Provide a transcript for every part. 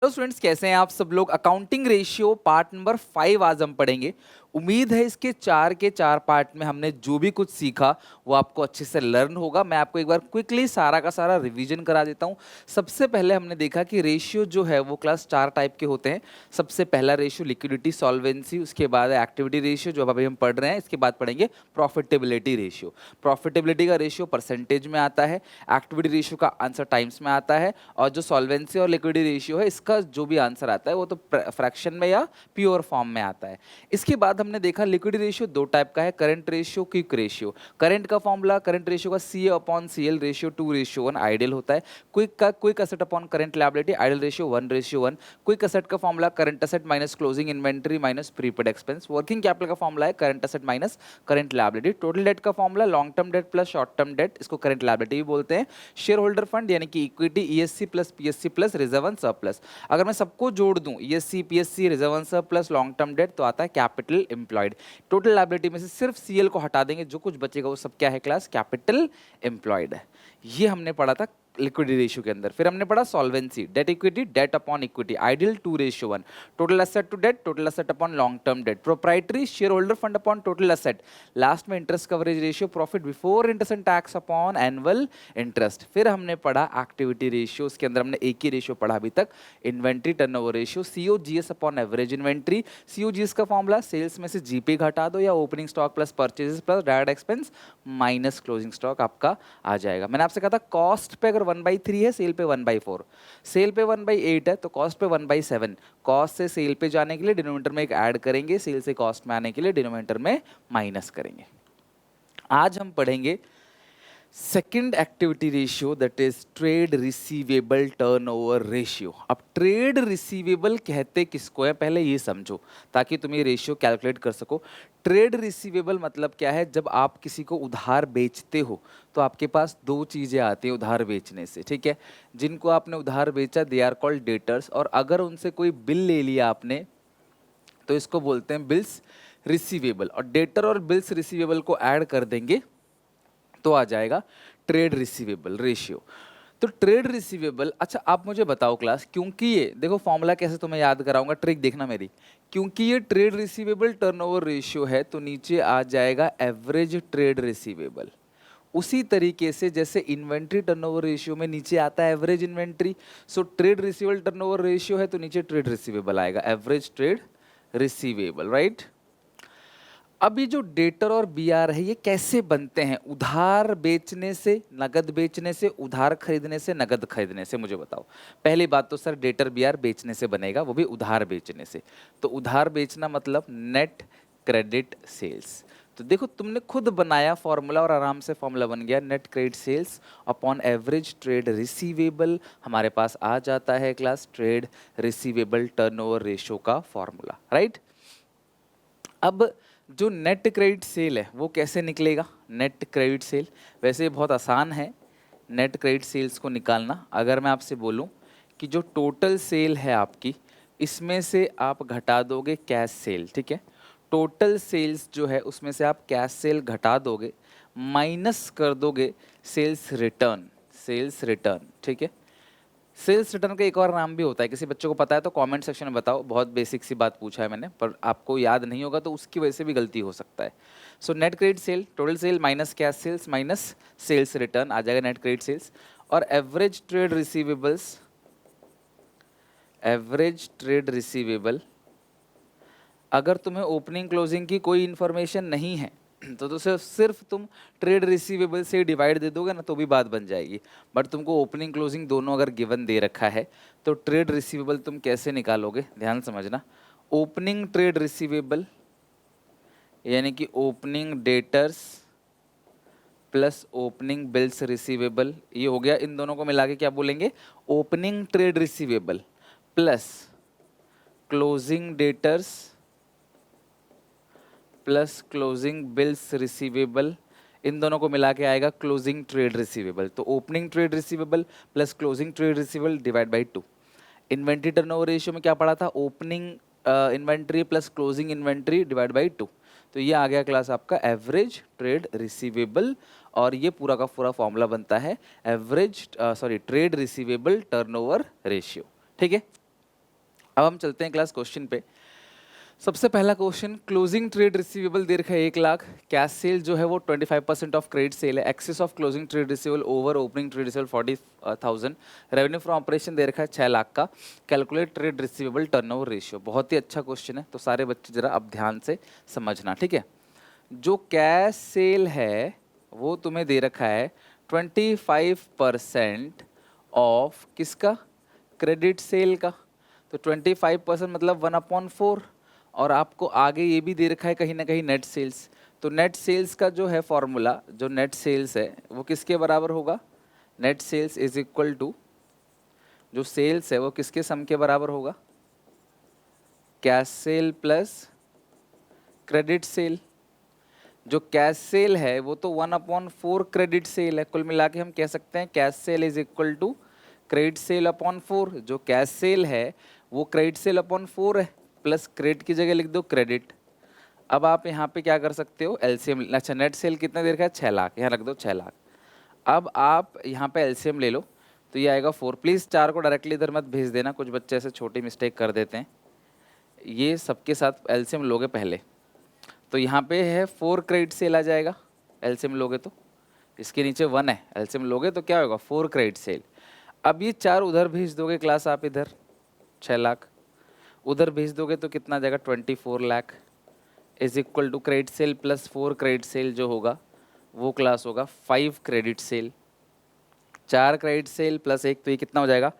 Hello students, कैसे हैं आप सब लोग। अकाउंटिंग रेशियो पार्ट नंबर 5 आज हम पढ़ेंगे। उम्मीद है इसके के चार पार्ट में हमने जो भी कुछ सीखा वो आपको अच्छे से लर्न होगा। मैं आपको एक बार क्विकली सारा का सारा रिवीजन करा देता हूं। सबसे पहले हमने देखा कि रेशियो जो है वो क्लास 4 टाइप के होते हैं। सबसे पहला रेशियो लिक्विडिटी सॉल्वेंसी, उसके बाद एक्टिविटी रेशियो जो अभी हम पढ़ रहे हैं, इसके बाद पढ़ेंगे प्रॉफिटेबिलिटी रेशियो। प्रॉफिटेबिलिटी का रेशियो परसेंटेज में आता है, एक्टिविटी रेशियो का आंसर टाइम्स में आता है, और जो सॉल्वेंसी और लिक्विडिटी रेशियो है इसका जो भी आंसर आता है वो तो फ्रैक्शन में या प्योर फॉर्म में आता है। इसके बाद हमने देखा लिक्विडिटी रेशियो दो टाइप का है, current ratio, quick ratio. Current का फॉर्मूला करंट रेशियो का CA/CL रेशियो 2:1 आइडियल होता है। क्विक का quick asset upon current liability ideal ratio 1:1। Quick asset का formula current asset minus closing inventory minus prepaid expense. Working capital का formula है current asset minus current liability. Total debt का formula long term debt plus short term debt, इसको current liability भी बोलते हैं। Share holder fund यानी कि equity ESC plus PSC plus reserve and surplus. अगर मैं सबको जोड़ दूं ESC PSC reserve and surplus long term date तो आता है कैपिटल एम्प्लॉयड। टोटल लायबिलिटी में से सिर्फ CL को हटा देंगे, जो कुछ बचेगा वो सब क्या है क्लास, कैपिटल एम्प्लॉयड है। ये हमने पढ़ा था लिक्विडिटी रेशियो के अंदर। फिर हमने पढ़ा solvency, debt equity, debt upon equity ideal 2:1। Total asset to debt, total asset upon long term debt. Proprietary share holder fund upon total asset. Last में interest coverage ratio, profit before interest and tax upon annual interest. फिर हमने पढ़ा activity ratio, उसके अंदर हमने एक ही ratio पढ़ा अभी तक, inventory turnover ratio, COGS upon average inventory. COGS का फॉर्मूला सेल्स में से GP घटा दो या opening stock plus purchases plus direct expense minus closing stock आपका आ जाएगा। मैंने आपसे कहा था कॉस्ट पे अगर 1/3 है, सेल पे 1/4, सेल पे 1/8 है तो कॉस्ट पे 1/7। कॉस्ट से सेल पे जाने के लिए डिनोमिनेटर में एक ऐड करेंगे, सेल से कॉस्ट में आने के लिए डिनोमिनेटर में माइनस करेंगे। आज हम पढ़ेंगे second activity ratio, that is trade receivable turnover ratio. अब ट्रेड रिसीवेबल कहते किसको है पहले ये समझो, ताकि तुम ये रेशियो कैलकुलेट कर सको। ट्रेड रिसीवेबल मतलब क्या है, जब आप किसी को उधार बेचते हो तो आपके पास दो चीज़ें आती हैं उधार बेचने से, ठीक है। जिनको आपने उधार बेचा दे आर कॉल्ड डेटर्स, और अगर उनसे कोई बिल ले लिया आपने तो इसको बोलते हैं बिल्स रिसीवेबल। और डेटर और बिल्स रिसीवेबल को ऐड कर देंगे तो आ जाएगा ट्रेड रिसीवेबल रेशियो। तो ट्रेड रिसीवेबल, अच्छा आप मुझे बताओ क्लास, क्योंकि ये देखो फॉर्मूला कैसे तुम्हें याद कराऊंगा, ट्रिक देखना मेरी। क्योंकि ये ट्रेड रिसीवेबल टर्नओवर रेशियो है तो नीचे आ जाएगा एवरेज ट्रेड रिसीवेबल। उसी तरीके से जैसे इन्वेंट्री टर्नओवर रेशियो में नीचे आता है average inventory, so trade receivable turnover ratio है तो नीचे ट्रेड रिसीवेबल आएगा, एवरेज ट्रेड रिसीवेबल, राइट। अब ये जो डेटर और BR है ये कैसे बनते हैं, उधार बेचने से, नगद बेचने से, उधार खरीदने से, नगद खरीदने से, मुझे बताओ। पहली बात तो सर डेटर BR बेचने से बनेगा, वो भी उधार बेचने से। तो उधार बेचना मतलब नेट क्रेडिट सेल्स। तो देखो तुमने खुद बनाया फॉर्मूला और आराम से फॉर्मूला बन गया, net credit sales upon average trade receivable. हमारे पास आ जाता है class trade receivable turnover ratio का फॉर्मूला, राइट। अब जो नेट क्रेडिट सेल है वो कैसे निकलेगा, नेट क्रेडिट सेल वैसे बहुत आसान है नेट क्रेडिट सेल्स को निकालना। अगर मैं आपसे बोलूं कि जो टोटल सेल है आपकी, इसमें से आप घटा दोगे कैश सेल, ठीक है। टोटल सेल्स जो है उसमें से आप कैश सेल घटा दोगे, माइनस कर दोगे सेल्स रिटर्न, सेल्स रिटर्न, ठीक है। सेल्स रिटर्न का एक और नाम भी होता है, किसी बच्चों को पता है तो कमेंट सेक्शन में बताओ। बहुत बेसिक सी बात पूछा है मैंने, पर आपको याद नहीं होगा तो उसकी वजह से भी गलती हो सकता है। So net credit sale, total sale minus cash sales minus sales return आ जाएगा नेट क्रेडिट सेल्स। और average trade receivables, average trade receivable, अगर तुम्हें ओपनिंग क्लोजिंग की कोई इन्फॉर्मेशन नहीं है तो सिर्फ तुम ट्रेड रिसीवेबल से डिवाइड दे दोगे ना तो भी बात बन जाएगी। बट तुमको ओपनिंग क्लोजिंग दोनों अगर गिवन दे रखा है तो ट्रेड रिसीवेबल तुम कैसे निकालोगे, ध्यान समझना। ओपनिंग ट्रेड रिसीवेबल यानी कि opening debtors plus opening bills receivable, ये हो गया। इन दोनों को मिला के क्या बोलेंगे, opening trade receivable plus closing debtors plus closing bills receivable, इन दोनों को मिला के आएगा क्लोजिंग ट्रेड रिसीवेबल। तो opening trade receivable plus closing trade receivable divide by 2। Inventory turnover ratio में क्या पढ़ा था, opening inventory plus closing inventory divide by 2। तो ये आ गया क्लास आपका एवरेज ट्रेड रिसीवेबल, और ये पूरा का पूरा फॉर्मूला बनता है average trade receivable turnover ratio, ठीक है। अब हम चलते हैं क्लास क्वेश्चन पे। सबसे पहला क्वेश्चन, क्लोजिंग ट्रेड रिसीवेबल दे रखा है 1 लाख, कैश सेल जो है वो 25% ऑफ क्रेडिट सेल है, excess of closing trade receivable over opening trade receivable 40,000, revenue from operation दे रखा है 6 लाख का, calculate trade receivable turnover ratio. बहुत ही अच्छा क्वेश्चन है, तो सारे बच्चे जरा अब ध्यान से समझना, ठीक है। जो कैश सेल है वो तुम्हें दे रखा है 25% ऑफ किसका, क्रेडिट सेल का। तो 25% मतलब 1/4, और आपको आगे ये भी दे रखा है कहीं ना कहीं नेट सेल्स। तो नेट सेल्स का जो है फॉर्मूला, जो नेट सेल्स है वो किसके बराबर होगा, net sales is equal to, जो सेल्स है वो किसके सम के बराबर होगा, cash sale plus credit sale. जो कैश सेल है वो तो 1/4 क्रेडिट सेल है, कुल मिला के हम कह सकते हैं cash sale is equal to credit sale upon 4। जो कैश सेल है वो क्रेडिट सेल अपॉन 4 है, प्लस क्रेडिट की जगह लिख दो क्रेडिट। अब आप यहाँ पे क्या कर सकते हो, एलसीएम। अच्छा, नेट सेल कितना दे रखा है, 6 लाख, यहाँ रख दो 6 लाख। अब आप यहाँ पे एलसीएम ले लो, तो ये आएगा 4। प्लीज़ 4 को डायरेक्टली इधर मत भेज देना, कुछ बच्चे ऐसे छोटी मिस्टेक कर देते हैं। ये सबके साथ एलसीएम लोगे पहले, तो यहाँ पे है 4 क्रेडिट सेल आ जाएगा एलसीएम लोगे तो, इसके नीचे 1 है, एलसीएम लोगे तो क्या होगा 4 क्रेडिट सेल। अब ये 4 उधर भेज दोगे क्लास आप, इधर 6 लाख उधर भेज दोगे तो कितना आ जाएगा 24 lakh is equal to credit sale plus 4 credit sale जो होगा वो क्लास होगा 5 credit sale. 4 credit sale plus 1, तो ये कितना हो जाएगा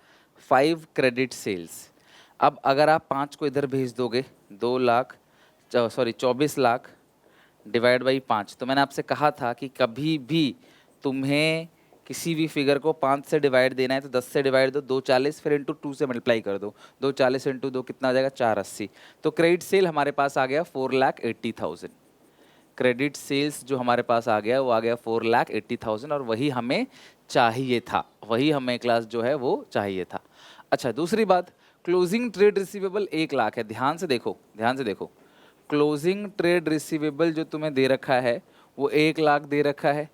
5 क्रेडिट सेल्स। अब अगर आप 5 को इधर भेज दोगे, 24 लाख डिवाइड बाई 5। तो मैंने आपसे कहा था कि कभी भी तुम्हें किसी भी फिगर को 5 से डिवाइड देना है तो 10 से डिवाइड दो, 2 40, फिर इंटू 2 से मल्टीप्लाई कर दो, 2 40 इंटू 2 कितना आ जाएगा 480। तो क्रेडिट सेल हमारे पास आ गया 4,80,000। क्रेडिट सेल्स जो हमारे पास आ गया वो आ गया 4,80,000, और वही हमें चाहिए था, वही हमें क्लास जो है वो चाहिए था। अच्छा, दूसरी बात, क्लोजिंग ट्रेड रिसीवेबल 1 लाख है। ध्यान से देखो, ध्यान से देखो, क्लोजिंग ट्रेड रिसीवेबल जो तुम्हें दे रखा है वो 1 लाख दे रखा है,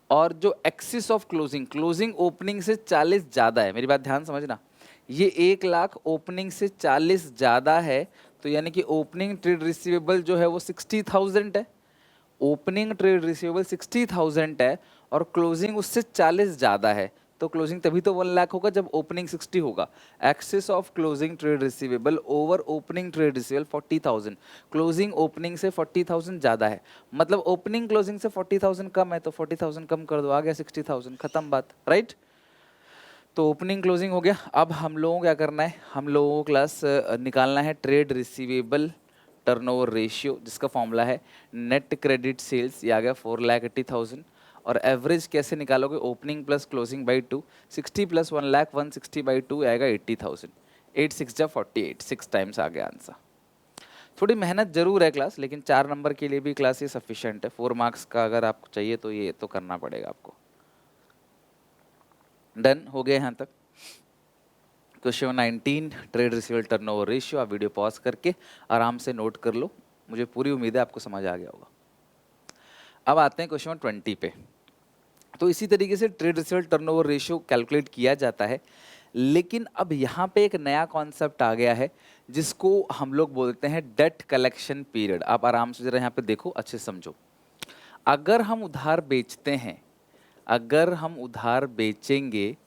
और जो axis of closing, closing opening से 40 ज़्यादा है, मेरी बात ध्यान समझना, ये 1 लाख ओपनिंग से 40 ज़्यादा है, तो यानी कि ओपनिंग ट्रेड रिसीवेबल जो है वो 60,000 है। ओपनिंग ट्रेड रिसीवेबल 60,000 है और क्लोजिंग उससे 40 ज़्यादा है, तो क्लोजिंग तभी तो 1 लाख होगा जब ओपनिंग 60 होगा। Excess of closing trade receivable over opening trade receivable 40,000, closing opening से 40,000 ज़्यादा है, मतलब ओपनिंग क्लोजिंग से 40,000 कम है, तो 40,000 कम कर दो, आ गया 60,000, खत्म बात, राइट। तो ओपनिंग क्लोजिंग हो गया। अब हम लोगों को क्या करना है, हम लोगों को क्लास निकालना है ट्रेड रिसीवेबल टर्नओवर रेशियो, जिसका फॉर्मूला है नेट क्रेडिट सेल्स, ये आ गया 4,80,000। और एवरेज कैसे निकालोगे, opening plus closing by 2, 60 plus 1 lakh 160 by 2 आएगा 80,000, 8 6 जा 48, 6 टाइम्स आ गया आंसर। थोड़ी मेहनत जरूर है क्लास, लेकिन 4 नंबर के लिए भी क्लास ये सफिशिएंट है। 4 मार्क्स का अगर आपको चाहिए तो ये तो करना पड़ेगा आपको। डन हो गया यहाँ तक। Question 19, trade receivable turnover ratio. आप वीडियो पॉज करके आराम से नोट कर लो, मुझे पूरी उम्मीद है आपको समझ आ गया होगा। अब आते हैं क्वेश्चन 20 पे। तो इसी तरीके से trade receivable turnover ratio calculate किया जाता है, लेकिन अब यहाँ पे एक नया कॉन्सेप्ट आ गया है जिसको हम लोग बोलते हैं डेट कलेक्शन पीरियड। आप आराम से जरा यहाँ पे देखो, अच्छे से समझो। अगर हम उधार बेचते हैं, अगर हम उधार बेचेंगे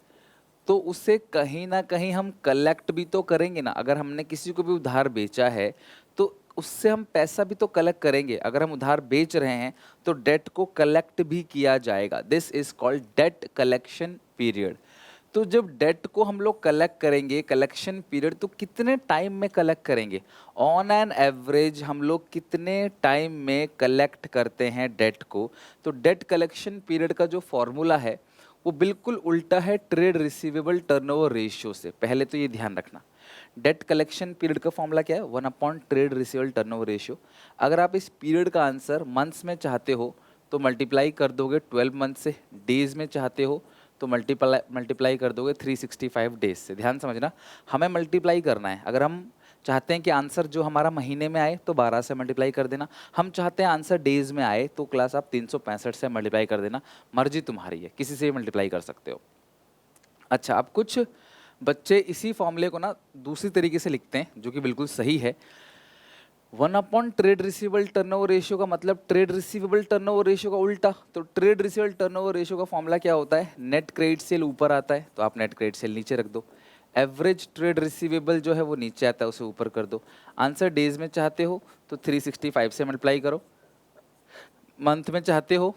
तो उससे कहीं ना कहीं हम कलेक्ट भी तो करेंगे ना। अगर हमने किसी को भी उधार बेचा है तो उससे हम पैसा भी तो कलेक्ट करेंगे। अगर हम उधार बेच रहे हैं तो डेट को कलेक्ट भी किया जाएगा। This is called debt collection period. तो जब डेट को हम लोग कलेक्ट करेंगे, कलेक्शन पीरियड, तो कितने टाइम में कलेक्ट करेंगे, ऑन एन एवरेज हम लोग कितने टाइम में कलेक्ट करते हैं डेट को। तो डेट कलेक्शन पीरियड का जो फॉर्मूला है वो बिल्कुल उल्टा है ट्रेड रिसीवेबल टर्नओवर रेशियो से। पहले तो ये ध्यान रखना, डेट कलेक्शन पीरियड का फॉर्मूला क्या है, 1 ट्रेड रिसीवेबल टर्नओवर रेशियो। अगर आप इस पीरियड का आंसर मंथ्स में चाहते हो तो मल्टीप्लाई कर दोगे 12 मंथ से, डेज में चाहते हो तो मल्टीप्लाई कर दोगे 365 डेज से। ध्यान समझना, हमें मल्टीप्लाई करना है। अगर हम चाहते हैं कि आंसर जो हमारा महीने में आए तो 12 से मल्टीप्लाई कर देना, हम चाहते हैं आंसर डेज में आए तो क्लास आप 365 से मल्टीप्लाई कर देना, मर्जी तुम्हारी है, किसी से भी मल्टीप्लाई कर सकते हो। अच्छा, अब कुछ बच्चे इसी फॉर्मूले को ना दूसरी तरीके से लिखते हैं जो कि बिल्कुल सही है। 1 ट्रेड रिसीवेबल टर्नओवर रेशियो का मतलब ट्रेड रिसीवेबल टर्नओवर रेशियो का उल्टा। तो ट्रेड रिसीवेबल टर्नओवर रेशियो का फॉर्मूला क्या होता है, नेट क्रेडिट सेल ऊपर आता है तो आप नेट क्रेडिट सेल नीचे रख दो, एवरेज ट्रेड रिसीवेबल जो है वो नीचे आता है उसे ऊपर कर दो। आंसर डेज में चाहते हो तो 365 से मल्टीप्लाई करो, मंथ में चाहते हो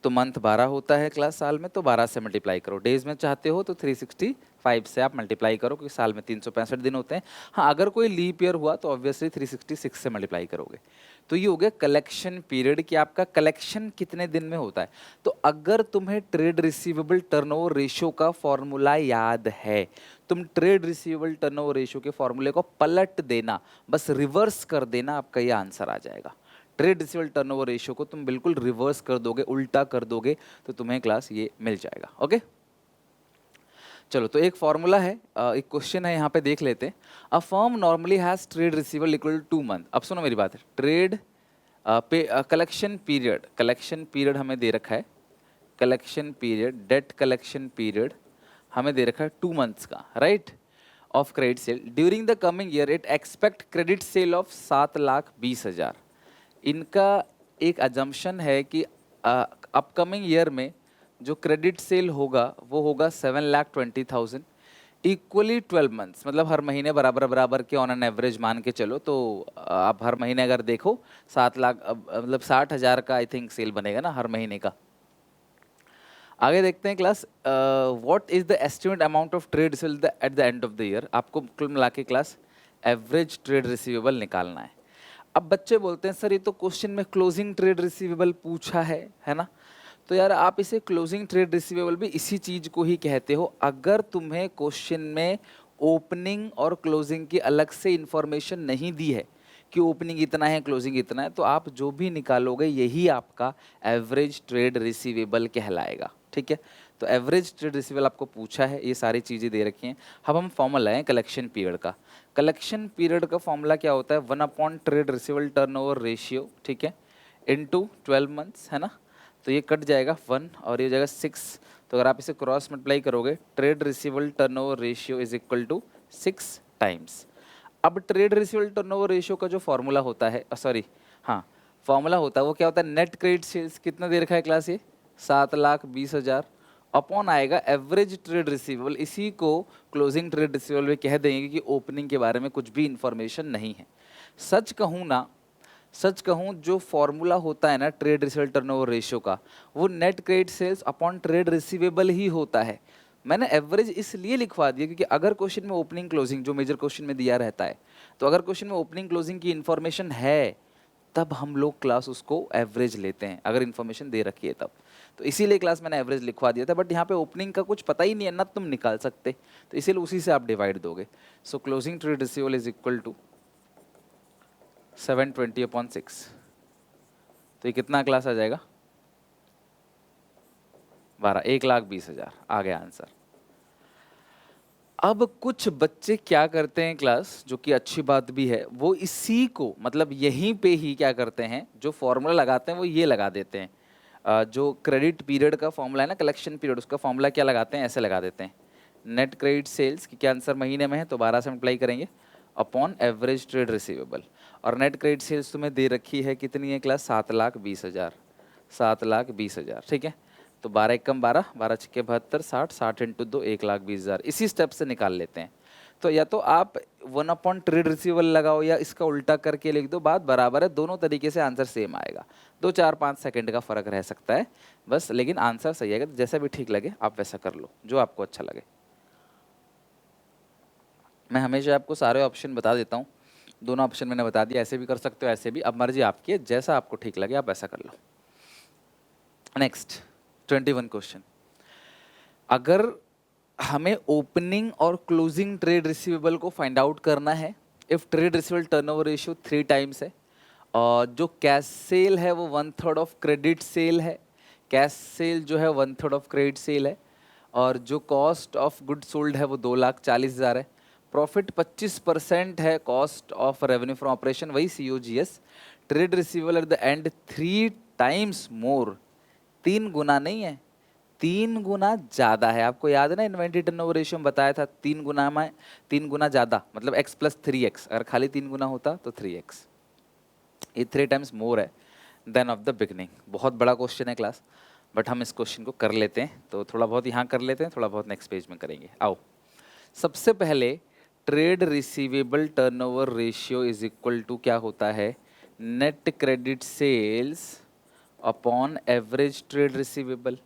तो मंथ 12 होता है क्लास साल में, तो 12 से मल्टीप्लाई करो। डेज में चाहते हो तो 365 से आप मल्टीप्लाई करो क्योंकि साल में 365 दिन होते हैं। हाँ, अगर कोई लीप ईयर हुआ तो ऑब्वियसली 366 से मल्टीप्लाई करोगे। तो ये हो गया कलेक्शन पीरियड कि आपका कलेक्शन कितने दिन में होता है। तो अगर तुम्हें ट्रेड रिसीवेबल टर्नओवर रेशियो का फॉर्मूला याद है, तुम ट्रेड रिसीवेबल टर्नओवर रेशियो के फॉर्मूले को पलट देना, बस रिवर्स कर देना, आपका ये आंसर आ जाएगा। ट्रेड रिसीवेबल टर्नओवर रेशियो को तुम बिल्कुल रिवर्स कर दोगे, उल्टा कर दोगे, तो तुम्हें क्लास ये मिल जाएगा। ओके, चलो तो एक फॉर्मूला है, एक क्वेश्चन है यहाँ पे देख लेते हैं। A firm normally has trade receivable equal to 2 month. अब सुनो मेरी बात है, ट्रेड कलेक्शन पीरियड हमें दे रखा है, collection period, debt collection period हमें दे रखा है 2 मंथ्स का, right, of credit sale. During the coming year it expect credit sale of 7,20,000। इनका एक अजम्पशन है कि अपकमिंग ईयर में जो क्रेडिट सेल होगा वो होगा 7,20,000 इक्वली 12 मंथ्स, मतलब हर महीने बराबर बराबर के ऑन एन एवरेज मान के चलो। तो आप हर महीने अगर देखो 7 लाख मतलब 60,000 का आई थिंक सेल बनेगा ना हर महीने का। आगे देखते हैं class, what is the estimate amount of trade receivable at the end of the year. आपको कुल मिला के क्लास एवरेज ट्रेड रिसीवेबल निकालना है। अब बच्चे बोलते हैं सर ये तो क्वेश्चन में क्लोजिंग ट्रेड रिसीवेबल पूछा है ना, तो यार आप इसे क्लोजिंग ट्रेड रिसीवेबल भी इसी चीज को ही कहते हो। अगर तुम्हें क्वेश्चन में ओपनिंग और क्लोजिंग की अलग से इंफॉर्मेशन नहीं दी है कि ओपनिंग इतना है क्लोजिंग इतना है, तो आप जो भी निकालोगे यही आपका एवरेज ट्रेड रिसीवेबल कहलाएगा। ठीक है, तो एवरेज ट्रेड रिसीवेबल आपको पूछा है, ये सारी चीज़ें दे रखी हैं। अब हम फॉर्मूला है कलेक्शन पीरियड का। कलेक्शन पीरियड का फॉर्मूला क्या होता है, 1 ट्रेड रिसीवेबल टर्नओवर रेशियो, ठीक है, इनटू 12 मंथ्स, है ना। तो ये कट जाएगा 1 और ये हो जाएगा 6। तो अगर आप इसे क्रॉस मल्टीप्लाई करोगे, trade receivable turnover ratio is equal to 6 times. अब ट्रेड रिसीवेबल टर्नओवर रेशियो का जो फॉर्मूला होता है, सॉरी हाँ फॉर्मूला होता है वो क्या होता है, नेट क्रेडिट सेल्स कितना दे रखा है क्लास, ये 7,20,000 अपॉन आएगा एवरेज ट्रेड रिसीवेबल। इसी को क्लोजिंग ट्रेड रिसीवेबल में कह देंगे कि ओपनिंग के बारे में कुछ भी इंफॉर्मेशन नहीं है। सच कहूँ जो फॉर्मूला होता है ना ट्रेड रिसीवेबल टर्नओवर रेशियो का, वो net credit sales upon trade receivable ही होता है। मैंने एवरेज इसलिए लिखवा दिया क्योंकि अगर क्वेश्चन में ओपनिंग क्लोजिंग जो मेजर क्वेश्चन में दिया रहता है, तो अगर क्वेश्चन में ओपनिंग क्लोजिंग की इन्फॉर्मेशन है तब हम लोग क्लास उसको एवरेज लेते हैं, अगर इन्फॉर्मेशन दे रखी है तब। तो इसीलिए क्लास मैंने एवरेज लिखवा दिया था, बट यहाँ पे ओपनिंग का कुछ पता ही नहीं है ना तुम निकाल सकते, तो इसीलिए उसी से आप डिवाइड दोगे। So closing trade receivable is equal to 720/6। तो ये कितना क्लास आ जाएगा, 12, 1,20,000 आ गया आंसर। अब कुछ बच्चे क्या करते हैं क्लास, जो कि अच्छी बात भी है, वो इसी को मतलब यहीं पे ही क्या करते हैं, जो फॉर्मूला लगाते हैं वो ये लगा देते हैं। जो क्रेडिट पीरियड का फॉर्मूला है ना, कलेक्शन पीरियड, उसका फॉर्मूला क्या लगाते हैं, ऐसे लगा देते हैं, नेट क्रेडिट सेल्स की क्या आंसर महीने में है तो 12 से मल्टीप्लाई करेंगे अपॉन एवरेज ट्रेड रिसीवेबल। और नेट क्रेडिट सेल्स तुम्हें दे रखी है कितनी है क्लास, 7,20,000, 7,20,000, ठीक है। तो 12 एकम 12, 12 छक्के 72, 60, 60 इंटू 2, 1,20,000। इसी स्टेप से निकाल लेते हैं। तो या तो आप 1 ट्रेड रिसीवेबल लगाओ या इसका उल्टा करके लिख दो, बात बराबर है, दोनों तरीके से आंसर सेम आएगा। 2, 4, 5 सेकंड का फर्क रह सकता है बस, लेकिन आंसर सही आएगा। तो जैसा भी ठीक लगे आप वैसा कर लो, जो आपको अच्छा लगे। मैं हमेशा आपको सारे ऑप्शन बता देता हूँ, दोनों ऑप्शन मैंने बता दिया, ऐसे भी कर सकते हो ऐसे भी, अब मर्जी आपकी है, जैसा आपको ठीक लगे आप वैसा कर लो। नेक्स्ट 21 क्वेश्चन, अगर हमें ओपनिंग और क्लोजिंग ट्रेड रिसीवेबल को फाइंड आउट करना है, if trade receivable turnover ratio 3 times है और जो कैश सेल है वो 1/3 ऑफ क्रेडिट सेल है, कैश सेल जो है 1/3 ऑफ क्रेडिट सेल है, और जो कॉस्ट ऑफ गुड सोल्ड है वो 2,40,000 है, प्रॉफिट 25% है, cost of revenue from operation वही COGS, trade receivable at the end 3 times more, 3 गुना नहीं है, 3 गुना ज्यादा है। आपको याद है ना इन्वेंटरी टर्नओवर रेशियो में बताया था 3 गुना में 3 गुना ज्यादा मतलब x प्लस 3x, अगर खाली 3 गुना होता तो 3x, ये 3 टाइम्स मोर है देन ऑफ द बिगनिंग। बहुत बड़ा क्वेश्चन है क्लास, बट हम इस क्वेश्चन को कर लेते हैं, तो थोड़ा बहुत यहाँ कर लेते हैं, थोड़ा बहुत नेक्स्ट पेज में करेंगे। आओ, सबसे पहले trade receivable turnover ratio is equal to क्या होता है, net credit sales upon average trade receivable.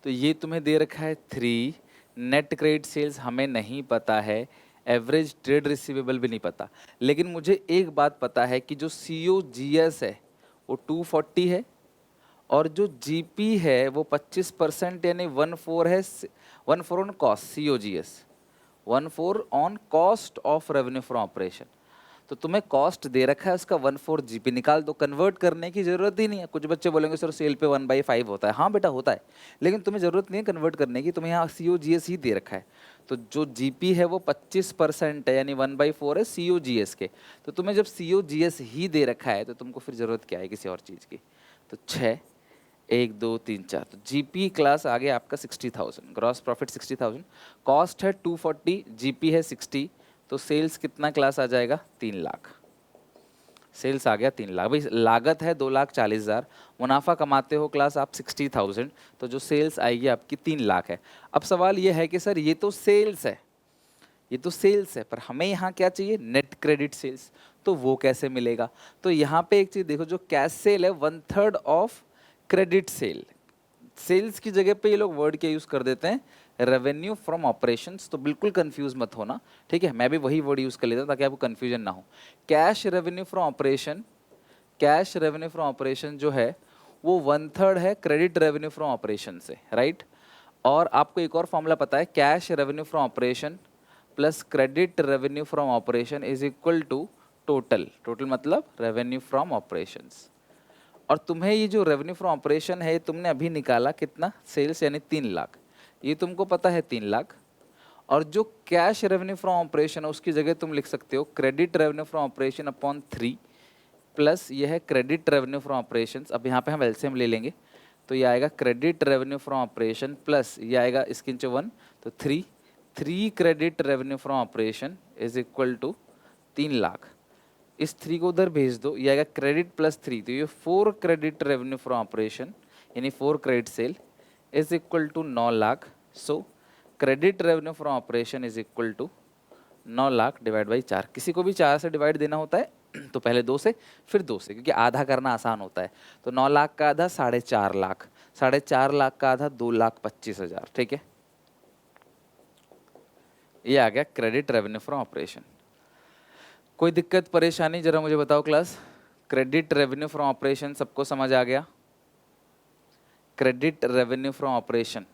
तो ये तुम्हें दे रखा है 3, नेट क्रेडिट सेल्स हमें नहीं पता है, एवरेज ट्रेड रिसीवेबल भी नहीं पता, लेकिन मुझे एक बात पता है कि जो COGS है वो 240 है और जो GP है वो 25% यानी 14 है, 14 on cost, COGS 14 on cost of revenue from operation. तो तुम्हें कॉस्ट दे रखा है उसका 14 GP, निकाल दो, कन्वर्ट करने की जरूरत ही नहीं है। कुछ बच्चे बोलेंगे सर सेल पे 1/5 होता है, हाँ बेटा होता है, लेकिन तुम्हें जरूरत नहीं है कन्वर्ट करने की, तुम्हें यहाँ COGS ही दे रखा है। तो जो GP है वो 25% है यानी 1/4 है COGS के, तो तुम्हें जब COGS ही दे रखा है तो तुमको फिर जरूरत क्या है किसी और चीज़ की। तो 6 1 2 3 4, तो GP क्लास आ गया आपका 60,000, ग्रॉस प्रॉफिट 60,000, कॉस्ट है 240, GP है 60, तो सेल्स कितना क्लास आ जाएगा 3 लाख। सेल्स आ गया 3 लाख, भाई लागत है 2,40,000, मुनाफा कमाते हो क्लास आप 60,000, तो जो सेल्स आएगी आपकी 3 लाख है। अब सवाल ये है कि सर ये तो सेल्स है, ये तो सेल्स है, पर हमें यहाँ क्या चाहिए, नेट क्रेडिट सेल्स, तो वो कैसे मिलेगा। तो यहाँ पे एक चीज देखो, जो कैश सेल है 1/3 ऑफ क्रेडिट सेल, सेल्स की जगह पे ये लोग वर्ड क्या यूज कर देते हैं, रेवेन्यू फ्रॉम ऑपरेशंस, तो बिल्कुल कंफ्यूज मत होना, ठीक है, मैं भी वही वर्ड यूज कर लेता हूं ताकि आपको कंफ्यूजन ना हो। Cash revenue from operation, cash revenue from operation जो है वो 1/3 है क्रेडिट रेवेन्यू फ्रॉम ऑपरेशन से, राइट। और आपको एक और फॉर्मूला पता है, cash revenue from operation plus credit revenue from operation is equal to total, total मतलब रेवेन्यू फ्रॉम ऑपरेशंस। और तुम्हें ये जो रेवेन्यू फ्रॉम ऑपरेशन है तुमने अभी निकाला कितना, सेल्स यानी 3 लाख, ये तुमको पता है 3 लाख, और जो कैश रेवेन्यू फ्रॉम ऑपरेशन है उसकी जगह तुम लिख सकते हो credit revenue from operation upon 3 plus ये है क्रेडिट रेवेन्यू फ्रॉम ऑपरेशन। अब यहाँ पे हम एलसीएम ले लेंगे, तो ये आएगा credit revenue from operation plus ये आएगा इसके नीचे 1, तो 3 credit revenue from operation is equal to 3 lakh. इस 3 को उधर भेज दो, ये आएगा क्रेडिट प्लस 3, तो ये 4 क्रेडिट रेवेन्यू फ्रॉम ऑपरेशन यानी 4 credit sale is equal to 9 lakh. So credit revenue from operation is equal to 9 lakh divide by 4। किसी को भी 4 से डिवाइड देना होता है तो पहले 2 से फिर 2 से, क्योंकि आधा करना आसान होता है। तो 9 लाख का आधा 4.5 लाख, 4.5 लाख का आधा 2,25,000, ठीक है, ये आ गया क्रेडिट रेवेन्यू फ्रॉम ऑपरेशन। कोई दिक्कत परेशानी जरा मुझे बताओ class. Credit revenue from operation सबको समझ आ गया, क्रेडिट रेवेन्यू फ्रॉम ऑपरेशन,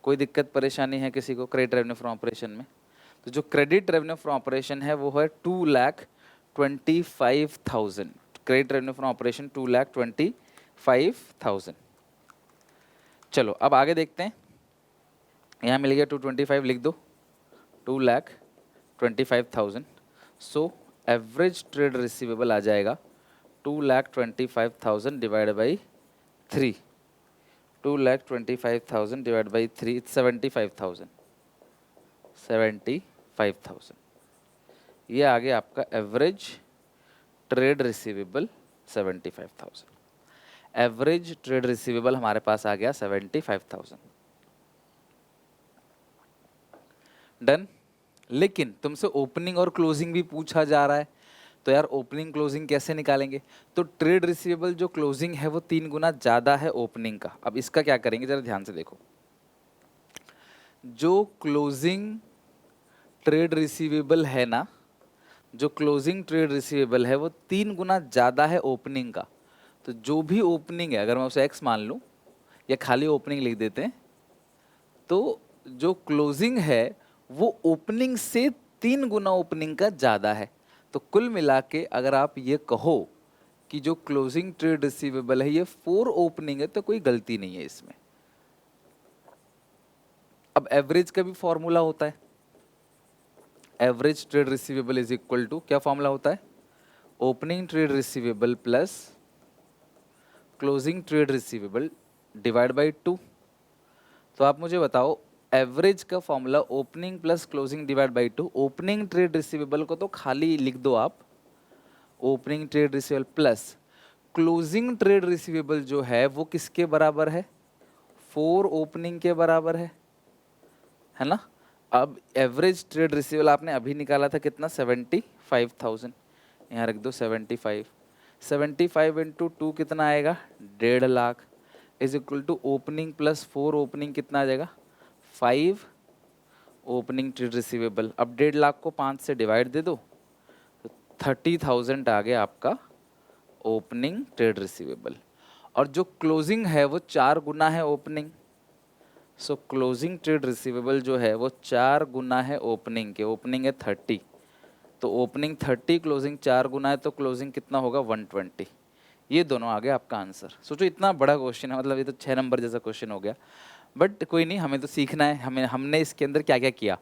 कोई दिक्कत परेशानी है किसी को क्रेडिट रेवेन्यू फ्रॉम ऑपरेशन में। तो जो क्रेडिट रेवेन्यू फ्रॉम ऑपरेशन है वो है 2,25,000, क्रेडिट रेवेन्यू फ्रॉम ऑपरेशन 2,25,000। चलो अब आगे देखते हैं, यहाँ मिल गया 225, लिख दो 2,25,000। सो एवरेज ट्रेड रिसीवेबल आ जाएगा 2,25,000 डिवाइड बाई 3, 2,25,000 डिवाइड बाई 3, 75,000, 75,000, ये आ गया आपका average trade receivable 75,000। Average trade receivable हमारे पास आ गया 75,000, डन। लेकिन तुमसे ओपनिंग और क्लोजिंग भी पूछा जा रहा है, तो यार ओपनिंग क्लोजिंग कैसे निकालेंगे। तो ट्रेड रिसीवेबल जो क्लोजिंग है वो 3 गुना ज़्यादा है ओपनिंग का। अब इसका क्या करेंगे जरा ध्यान से देखो, जो क्लोजिंग ट्रेड रिसीवेबल है ना, जो क्लोजिंग ट्रेड रिसीवेबल है वो 3 गुना ज़्यादा है ओपनिंग का। तो जो भी ओपनिंग है, अगर मैं उसे एक्स मान लूँ या खाली ओपनिंग लिख देते हैं, तो जो क्लोजिंग है वो ओपनिंग से 3 गुना ओपनिंग का ज़्यादा है। तो कुल मिला के अगर आप ये कहो कि जो क्लोजिंग ट्रेड रिसीवेबल है ये 4 ओपनिंग है, तो कोई गलती नहीं है इसमें। अब एवरेज का भी फॉर्मूला होता है, average trade receivable is equal to, क्या फॉर्मूला होता है, opening trade receivable plus closing trade receivable divide by 2। तो आप मुझे बताओ, एवरेज का formula opening plus closing divide by 2। Opening trade receivable को तो खाली लिख दो आप, opening trade receivable plus closing trade receivable जो है वो किसके बराबर है, 4 ओपनिंग के बराबर है ना। अब एवरेज ट्रेड रिसीवेबल आपने अभी निकाला था कितना, 75,000, यहाँ रख दो 75। 75 इंटू 2 कितना आएगा, 1.5 lakh, is equal to opening plus 4 opening कितना आ जाएगा, 5 ओपनिंग ट्रेड रिसीवेबल। अब 1.5 लाख को 5 से डिवाइड दे दो, तो 30,000 आ गया आपका ओपनिंग ट्रेड रिसीवेबल। और जो क्लोजिंग है वो 4 गुना है ओपनिंग, सो क्लोजिंग ट्रेड रिसीवेबल जो है वो 4 गुना है ओपनिंग के। ओपनिंग है 30, तो ओपनिंग 30, क्लोजिंग 4 गुना है, तो क्लोजिंग कितना होगा, 120। ये दोनों आ गया आपका आंसर। सोचो इतना बड़ा क्वेश्चन है, मतलब ये तो 6 नंबर जैसा क्वेश्चन हो गया, बट कोई नहीं, हमें तो सीखना है। हमने इसके अंदर क्या क्या किया,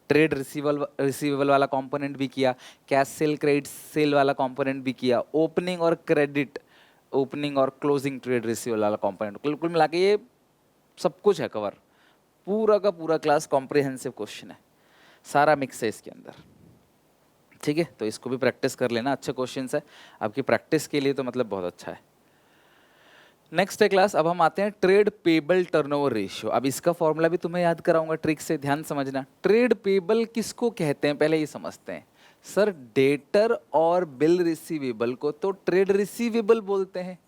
ट्रेड रिसीवेबल वाला कंपोनेंट भी किया, कैश सेल क्रेडिट सेल वाला कंपोनेंट भी किया, ओपनिंग और क्रेडिट, ओपनिंग और क्लोजिंग ट्रेड रिसीवेबल वाला कंपोनेंट, कुल मिला के ये सब कुछ है कवर। पूरा का पूरा क्लास कॉम्प्रिहेंसिव क्वेश्चन है, सारा मिक्स है इसके अंदर। ठीक है, तो इसको भी प्रैक्टिस कर लेना, अच्छे क्वेश्चन है आपकी प्रैक्टिस के लिए, तो मतलब बहुत अच्छा है। नेक्स्ट है क्लास, अब हम आते हैं ट्रेड पेबल टर्नओवर रेशियो। अब इसका फॉर्मूला भी तुम्हें याद कराऊंगा, ट्रिक से ध्यान समझना। ट्रेड पेबल किसको कहते हैं, पहले ये समझते हैं। सर डेटर और बिल रिसीवेबल को तो ट्रेड रिसीवेबल बोलते हैं,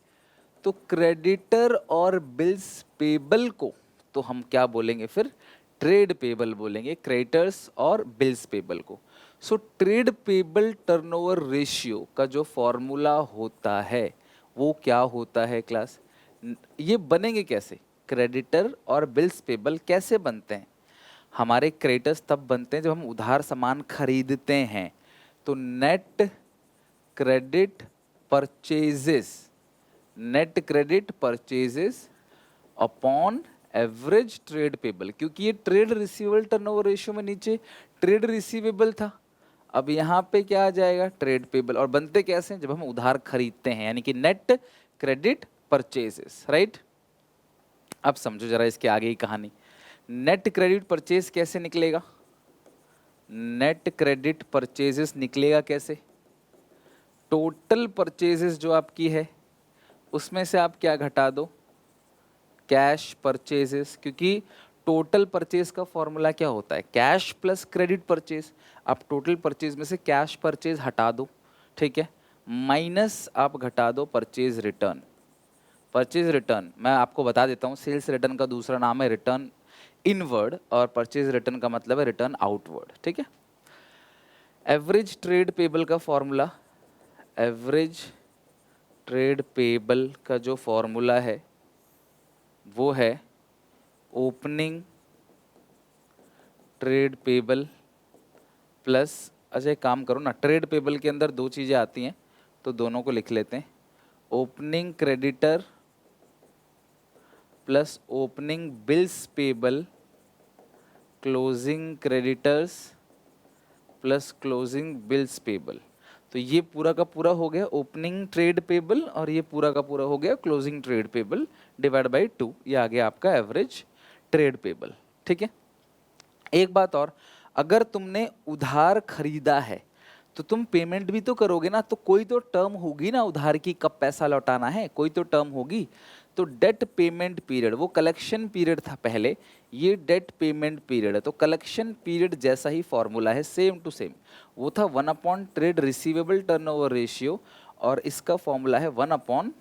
तो क्रेडिटर और बिल्स पेबल को तो हम क्या बोलेंगे फिर, ट्रेड पेबल बोलेंगे, क्रेडिटर्स और बिल्स पेबल को। So trade payable turnover ratio का जो फॉर्मूला होता है वो क्या होता है क्लास, ये बनेंगे कैसे, क्रेडिटर और बिल्स पेबल कैसे बनते हैं। हमारे क्रेडिटर्स तब बनते हैं जब हम उधार सामान खरीदते हैं, तो net credit purchases, net credit purchases upon average trade payable, क्योंकि ये ट्रेड रिसीवेबल टर्नओवर रेशियो में नीचे ट्रेड रिसीवेबल था, अब यहाँ पे क्या आ जाएगा, ट्रेड पेबल। और बनते कैसे हैं, जब हम उधार खरीदते हैं, यानी कि नेट क्रेडिट परचेजेस, राइट। अब समझो जरा इसके आगे की कहानी। नेट क्रेडिट परचेज कैसे निकलेगा, नेट क्रेडिट परचेजेस निकलेगा कैसे, टोटल परचेजेस जो आपकी है उसमें से आप क्या घटा दो, कैश परचेजेस, क्योंकि टोटल परचेज का फॉर्मूला क्या होता है, कैश प्लस क्रेडिट परचेज। आप टोटल परचेज में से कैश परचेज हटा दो, ठीक है, माइनस आप घटा दो परचेज रिटर्न। परचेज रिटर्न मैं आपको बता देता हूँ, सेल्स रिटर्न का दूसरा नाम है रिटर्न इनवर्ड, और परचेज रिटर्न का मतलब है रिटर्न आउटवर्ड, ठीक है। एवरेज ट्रेड पेबल का फॉर्मूला, एवरेज ट्रेड पेबल का जो फॉर्मूला है वो है ओपनिंग ट्रेड पेबल प्लस, अच्छा एक काम करो ना, ट्रेड पेबल के अंदर 2 चीज़ें आती हैं तो दोनों को लिख लेते हैं, opening creditor plus opening bills payable closing creditors plus closing bills payable. तो ये पूरा का पूरा हो गया ओपनिंग ट्रेड पेबल, और ये पूरा का पूरा हो गया closing trade payable divide by 2, ये आ गया आपका एवरेज ट्रेड पेबल, ठीक है। एक बात और, अगर तुमने उधार खरीदा है तो तुम पेमेंट भी तो करोगे ना, तो कोई तो टर्म होगी ना उधार की, कब पैसा लौटाना है, कोई तो टर्म होगी। तो डेट पेमेंट पीरियड, वो कलेक्शन पीरियड था पहले, ये डेट पेमेंट पीरियड है, तो कलेक्शन पीरियड जैसा ही फॉर्मूला है, सेम टू सेम, वो था 1 upon trade receivable turnover ratio, और इसका फॉर्मूला है 1 upon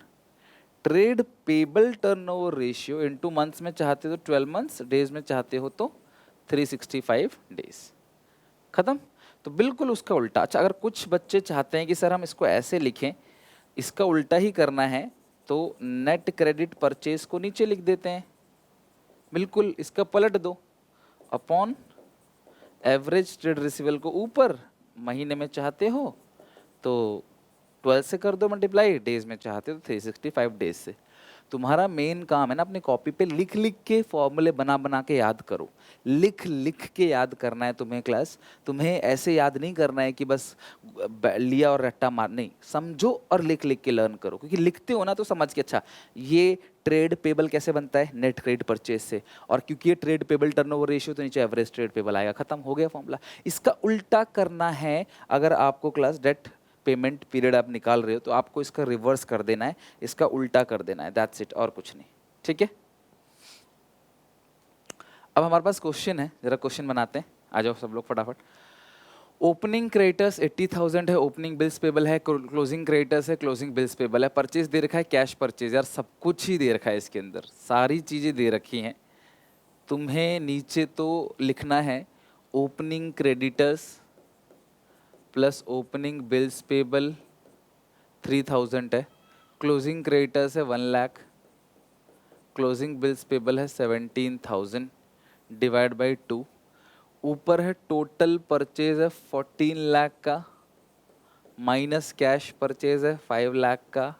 trade payable turnover ratio into months में चाहते हो तो 12 मंथ्स, डेज में चाहते हो तो 365 डेज, खत्म। तो बिल्कुल उसका उल्टा। अच्छा, अगर कुछ बच्चे चाहते हैं कि सर हम इसको ऐसे लिखें, इसका उल्टा ही करना है, तो नेट क्रेडिट परचेज को नीचे लिख देते हैं, बिल्कुल इसका पलट दो, अपॉन एवरेज ट्रेड रिसीवेबल को ऊपर, महीने में चाहते हो तो 12 से कर दो मल्टीप्लाई, डेज में चाहते हो तो 365 डेज से। तुम्हारा मेन काम है ना अपनी कॉपी पे लिख लिख के फॉर्मूले बना बना के याद करो, लिख लिख के याद करना है तुम्हें क्लास। तुम्हें ऐसे याद नहीं करना है कि बस लिया और रट्टा मार, नहीं, समझो और लिख लिख के लर्न करो, क्योंकि लिखते हो ना तो समझ के अच्छा ये ट्रेड पेबल कैसे बनता है नेट क्रेडिट परचेज से, और क्योंकि ये ट्रेड पेबल टर्नओवर रेशियो तो नीचे एवरेज ट्रेड पेबल आएगा, खत्म हो गया फॉर्मूला। इसका उल्टा करना है, अगर आपको क्लास डेट पेमेंट पीरियड आप निकाल रहे हो तो आपको इसका रिवर्स कर देना है, इसका उल्टा कर देना है, दैट्स इट, और कुछ नहीं, ठीक है। अब हमारे पास क्वेश्चन है, जरा क्वेश्चन बनाते हैं, आ जाओ सब लोग फटाफट। ओपनिंग क्रेडिटर्स 80,000 है, ओपनिंग बिल्स पेबल है, क्लोजिंग क्रेडिटर्स है, क्लोजिंग बिल्स पेबल है, परचेज दे रखा है, कैश परचेज, यार सब कुछ ही दे रखा है इसके अंदर, सारी चीजें दे रखी हैं। तुम्हें नीचे तो लिखना है opening creditors plus opening bills payable 3,000 है, क्लोजिंग क्रेडिटर्स है 1 लाख, क्लोजिंग बिल्स पेबल है 17,000 डिवाइड बाई 2, ऊपर है टोटल परचेज है 14 लाख का, माइनस कैश परचेज है 5 लाख का,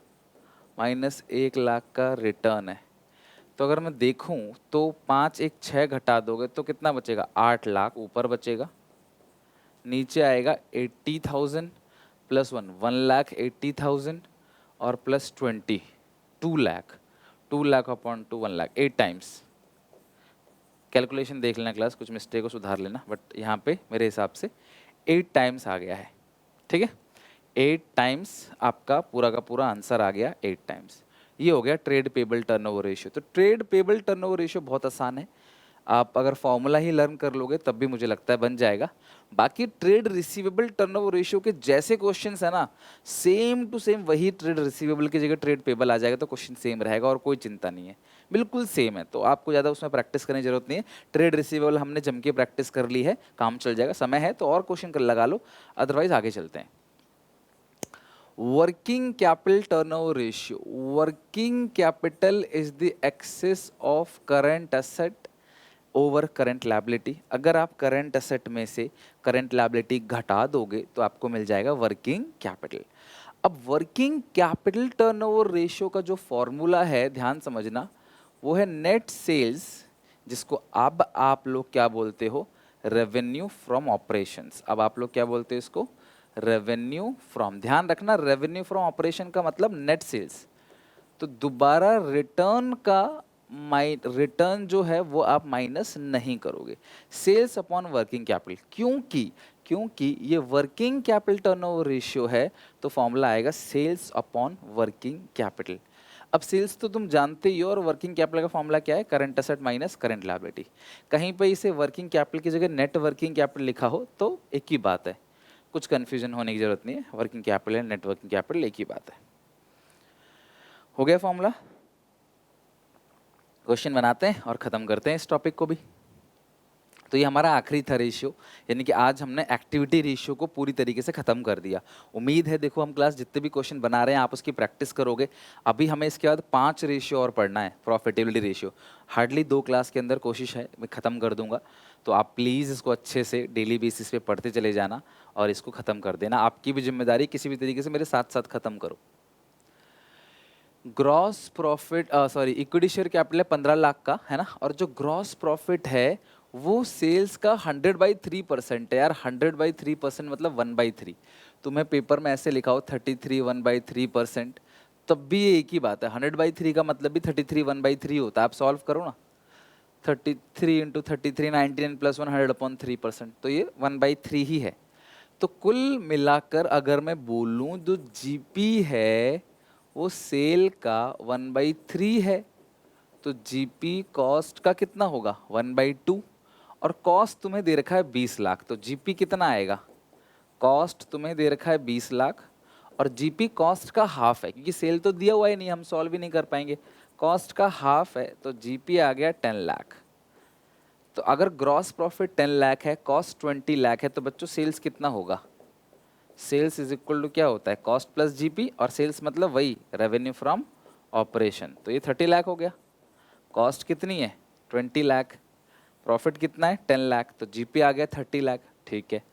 माइनस 1 लाख का रिटर्न है। तो अगर मैं देखूं तो 5 1 6 घटा दोगे तो कितना बचेगा, 8 लाख ऊपर बचेगा, नीचे आएगा 80,000 प्लस 1,80,000 और plus 20 2 lakh, 2 lakh upon 2 1 lakh, 8 times. Calculation देख लेना क्लास, कुछ मिस्टेक को सुधार लेना, बट यहाँ पे मेरे हिसाब से 8 टाइम्स आ गया है, ठीक है। 8 टाइम्स आपका पूरा का पूरा आंसर आ गया, 8 टाइम्स। ये हो गया ट्रेड पेबल टर्नओवर रेशियो। तो ट्रेड पेबल टर्नओवर रेशियो बहुत आसान है, आप अगर फॉर्मूला ही लर्न कर लोगे तब भी मुझे लगता है बन जाएगा। बाकी ट्रेड रिसीवेबल टर्नओवर रेशियो के जैसे क्वेश्चंस है ना, सेम टू सेम वही ट्रेड रिसीवेबल की जगह ट्रेड पेबल आ जाएगा, तो क्वेश्चन सेम रहेगा और कोई चिंता नहीं है, बिल्कुल सेम है। तो आपको ज़्यादा उसमें प्रैक्टिस करने की जरूरत नहीं है, ट्रेड रिसीवेबल हमने जम के प्रैक्टिस कर ली है, काम चल जाएगा। समय है तो और क्वेश्चन कर लगा लो, अदरवाइज आगे चलते हैं। Working capital turnover ratio, working capital is the excess of current asset over current liability. अगर आप करंट एसेट में से करंट लायबिलिटी घटा दोगे तो आपको मिल जाएगा वर्किंग कैपिटल। अब वर्किंग कैपिटल टर्नओवर रेशियो का जो फॉर्मूला है, ध्यान समझना, वो है नेट सेल्स, जिसको अब आप लोग क्या बोलते हो, रेवेन्यू फ्रॉम ऑपरेशंस। अब आप लोग क्या बोलते हो इसको, रेवेन्यू फ्रॉम। ध्यान रखना, रेवेन्यू फ्रॉम ऑपरेशन का मतलब नेट सेल्स। तो दोबारा रिटर्न का रिटर्न जो है वो आप माइनस नहीं करोगे, सेल्स अपॉन वर्किंग कैपिटल। क्योंकि ये वर्किंग कैपिटल टर्नओवर रेशियो है, तो फॉर्मूला आएगा सेल्स अपॉन वर्किंग कैपिटल। अब सेल्स तो तुम जानते ही हो, और वर्किंग कैपिटल का फॉर्मूला क्या है, current asset minus current liability. कहीं पे इसे वर्किंग कैपिटल की जगह नेट वर्किंग कैपिटल लिखा हो तो एक ही बात है, कुछ कंफ्यूजन होने की जरूरत नहीं है, working capital and net working capital एक ही बात है। हो गया फॉर्मूला। क्वेश्चन बनाते हैं और ख़त्म करते हैं इस टॉपिक को भी। तो ये हमारा आखिरी था रेशियो, यानी कि आज हमने एक्टिविटी रेशियो को पूरी तरीके से ख़त्म कर दिया। उम्मीद है देखो हम क्लास जितने भी क्वेश्चन बना रहे हैं आप उसकी प्रैक्टिस करोगे। अभी हमें इसके बाद 5 रेशियो और पढ़ना है, प्रॉफिटेबिलिटी रेशियो। हार्डली 2 क्लास के अंदर कोशिश है मैं ख़त्म कर दूंगा, तो आप प्लीज़ इसको अच्छे से डेली बेसिस पे पढ़ते चले जाना और इसको ख़त्म कर देना। आपकी भी जिम्मेदारी, किसी भी तरीके से मेरे साथ साथ ख़त्म करो। Gross profit, sorry, equity share capital है 15 लाख का, है ना, और जो ग्रॉस प्रॉफिट है वो सेल्स का 100/3% है यार। 100/3% मतलब 1/3। तुम्हें पेपर में ऐसे लिखा हो 33 1/3%, तब भी ये एक ही बात है। 100/3 का मतलब भी 33 1/3 होता है। आप सॉल्व करो ना, 33 इंटू 33 99 प्लस 100/3%, तो ये 1/3 ही है। तो कुल मिलाकर अगर मैं बोलूं जो जीपी है वो सेल का 1/3 है, तो जीपी कॉस्ट का कितना होगा 1/2, और कॉस्ट तुम्हें दे रखा है 20 लाख, तो जीपी कितना आएगा, कॉस्ट तुम्हें दे रखा है 20 लाख और जीपी कॉस्ट का हाफ है, क्योंकि सेल तो दिया हुआ ही नहीं, हम सॉल्व भी नहीं कर पाएंगे, कॉस्ट का हाफ है, तो जीपी आ गया 10 लाख। तो अगर ग्रॉस प्रॉफिट 10 लाख है, कॉस्ट 20 लाख है, तो बच्चों सेल्स कितना होगा, सेल्स इज इक्वल टू क्या होता है, कॉस्ट प्लस जीपी, और सेल्स मतलब वही रेवेन्यू फ्रॉम ऑपरेशन। तो ये 30 लाख हो गया। कॉस्ट कितनी है 20 लाख, प्रॉफिट कितना है 10 लाख, तो जीपी आ गया 30 लाख, ठीक है।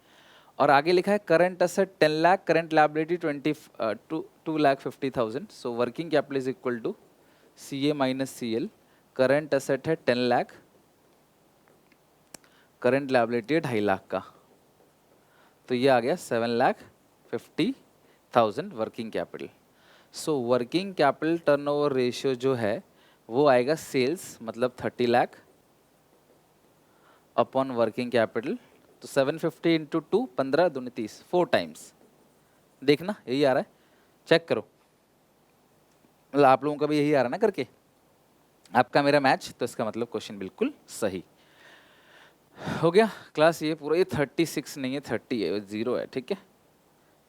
और आगे लिखा है current asset 10 lakh, current liability 2,50,000, so working capital is equal to CA minus CL, current asset है 10 लाख, करंट लायबिलिटी है 2.5 लाख का, तो ये आ गया 7,50,000 वर्किंग कैपिटल। सो वर्किंग कैपिटल टर्नओवर रेशियो जो है वो आएगा सेल्स मतलब 30 लाख अपॉन वर्किंग कैपिटल, तो 750 इंटू 2, 15 दूनी 30, 4 टाइम्स। देखना यही आ रहा है, चेक करो, मतलब आप लोगों का भी यही आ रहा है ना करके, आपका मेरा मैच, तो इसका मतलब क्वेश्चन बिल्कुल सही हो गया। क्लास ये पूरा, ये 36 नहीं है 30 है, 0 है, ठीक है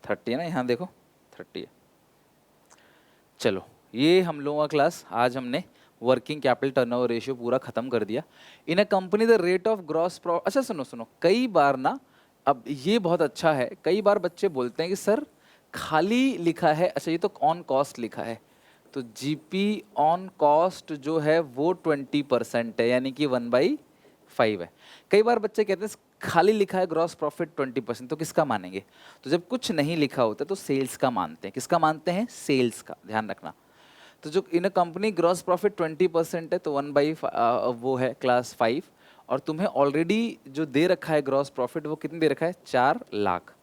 30 है ना, यहाँ देखो 30 है। चलो ये हम लोगों का क्लास, आज हमने वर्किंग कैपिटल टर्नओवर रेशियो पूरा खत्म कर दिया। In a company the rate of gross profit, अच्छा सुनो सुनो, कई बार ना, अब ये बहुत अच्छा है, कई बार बच्चे बोलते हैं कि सर खाली लिखा है, अच्छा ये तो ऑन कॉस्ट लिखा है, तो जीपी ऑन कॉस्ट जो है वो 20% है, यानी कि 1/5 है। कई बार बच्चे कहते हैं खाली लिखा है ग्रॉस प्रॉफिट 20%, तो किसका मानेंगे? तो जब कुछ नहीं लिखा होता तो सेल्स का मानते हैं। किसका मानते हैं? सेल्स का, ध्यान रखना। तो जो इन अ कंपनी ग्रॉस प्रॉफिट 20% है, तो 1/5 वो है क्लास 5, और तुम्हें ऑलरेडी जो दे रखा है ग्रॉस प्रॉफिट वो कितने दे रखा है? 4 लाख।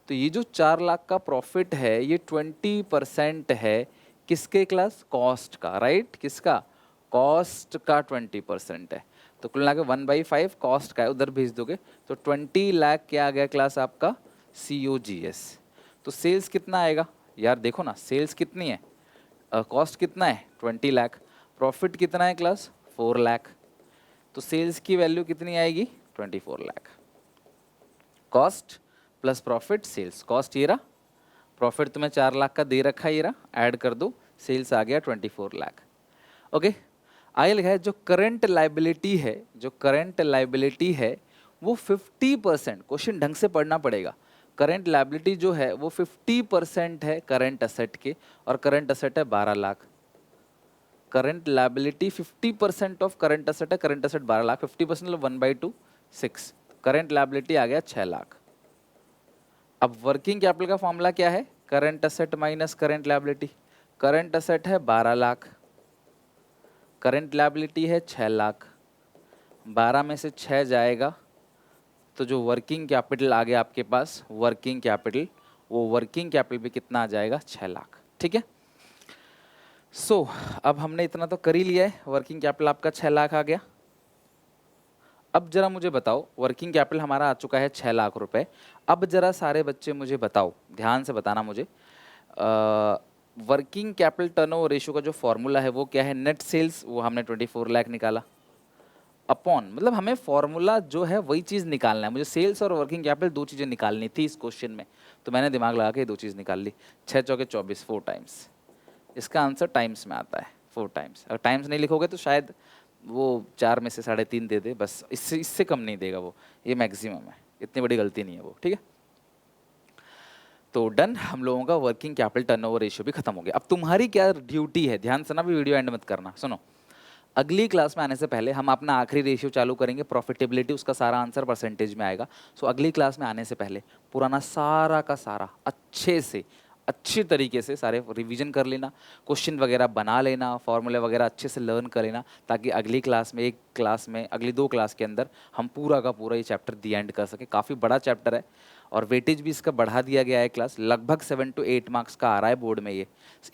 तो ये जो 4 लाख का प्रॉफिट है ये 20% है किसके क्लास? कॉस्ट का, राइट? किसका? कॉस्ट का 20% है। तो कुल मिला के 1/5 कॉस्ट का है, उधर भेज दोगे तो 20 लाख क्या आ गया क्लास आपका? COGS। तो सेल्स कितना आएगा यार? देखो ना, सेल्स कितनी है, कॉस्ट कितना है? 20 लाख, प्रॉफिट कितना है क्लास? 4 लाख। तो सेल्स की वैल्यू कितनी आएगी? 24 lakh. Cost plus profit, sales, cost ये रहा, प्रॉफिट तुम्हें 4 लाख का दे रखा है, ये रहा, ऐड कर दो, सेल्स आ गया 24 लाख। ओके, आगे लिखा है जो करंट लाइबिलिटी है, जो करंट लाइबिलिटी है वो 50%, क्वेश्चन ढंग से पढ़ना पड़ेगा, करंट लाइबिलिटी जो है वो 50% है करंट असेट के, और करंट असेट है 12 lakh. Current liability 50% of current asset है, करंट असेट 12 लाख, 50% मतलब 1/2, 6, करंट लाइबिलिटी आ गया 6 लाख। अब वर्किंग कैपिटल का फॉर्मूला क्या है? Current asset minus current liability. Current asset है 12 लाख, करंट लायबिलिटी है 6 लाख, 12 में से 6 जाएगा तो जो वर्किंग कैपिटल आ गया आपके पास, वर्किंग कैपिटल, वो वर्किंग कैपिटल भी कितना आ जाएगा? 6 लाख। ठीक है, सो अब हमने इतना तो कर ही लिया है, वर्किंग कैपिटल आपका 6 लाख आ गया। अब जरा मुझे बताओ, वर्किंग कैपिटल हमारा आ चुका है 6 लाख रुपए। अब जरा सारे बच्चे मुझे बताओ, ध्यान से बताना मुझे, वर्किंग कैपिटल टर्नओवर रेशियो का जो फॉर्मूला है वो क्या है? नेट सेल्स, वो हमने 24 लाख निकाला, अपॉन, मतलब हमें फॉर्मूला जो है वही चीज़ निकालना है, मुझे सेल्स और वर्किंग कैपिटल दो चीज़ें निकालनी थी इस क्वेश्चन में, तो मैंने दिमाग लगा के दो चीज़ निकाल ली। 6 चौके 24, 4 टाइम्स, इसका आंसर टाइम्स में आता है, 4 टाइम्स। अगर टाइम्स नहीं लिखोगे तो शायद वो 4 में से 3.5 दे दे, बस इससे इससे कम नहीं देगा वो, ये मैक्सिमम है, इतनी बड़ी गलती नहीं है वो। ठीक है, तो डन, हम लोगों का वर्किंग कैपिटल टर्नओवर रेशियो भी खत्म हो गया। अब तुम्हारी क्या ड्यूटी है, ध्यान से ना, भी वीडियो एंड मत करना, सुनो। अगली क्लास में आने से पहले हम अपना आखिरी रेशियो चालू करेंगे, प्रॉफिटेबिलिटी, उसका सारा आंसर परसेंटेज में आएगा। सो अगली क्लास में आने से पहले पुराना सारा का सारा अच्छे से, अच्छी तरीके से सारे रिवीजन कर लेना, क्वेश्चन वगैरह बना लेना, फॉर्मूले वगैरह अच्छे से लर्न कर लेना, ताकि अगली क्लास में, एक क्लास में, अगली 2 क्लास के अंदर हम पूरा का पूरा ये चैप्टर दी एंड कर सकें। काफ़ी बड़ा चैप्टर है और वेटेज भी इसका बढ़ा दिया गया है, क्लास लगभग 7 to 8 मार्क्स का आ रहा है बोर्ड में ये,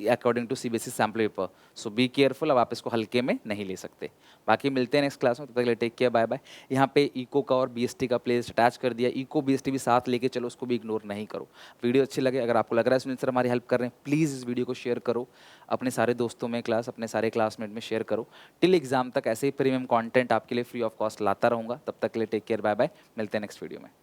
according to CBSE sample paper. So be careful, अब आप इसको हल्के में नहीं ले सकते। बाकी मिलते हैं नेक्स्ट क्लास में, तब तक के लिए टेक केयर, बाय बाय। यहाँ पे इको का और BST का प्लेलिस्ट अटैच कर दिया, इको BST भी साथ लेके चलो, उसको भी इग्नोर नहीं करो। वीडियो अच्छी लगे, अगर आपको लग रहा है सुनील सर हमारी हेल्प कर रहे हैं, प्लीज़ इस वीडियो को शेयर करो, अपने सारे दोस्तों में क्लास, अपने सारे क्लासमेट में शेयर करो। टिल एग्जाम तक ऐसे ही प्रीमियम कंटेंट आपके लिए फ्री ऑफ कॉस्ट लाता रहूँगा। तब तक के लिए टेक केयर, बाय बाय, मिलते हैं नेक्स्ट वीडियो में।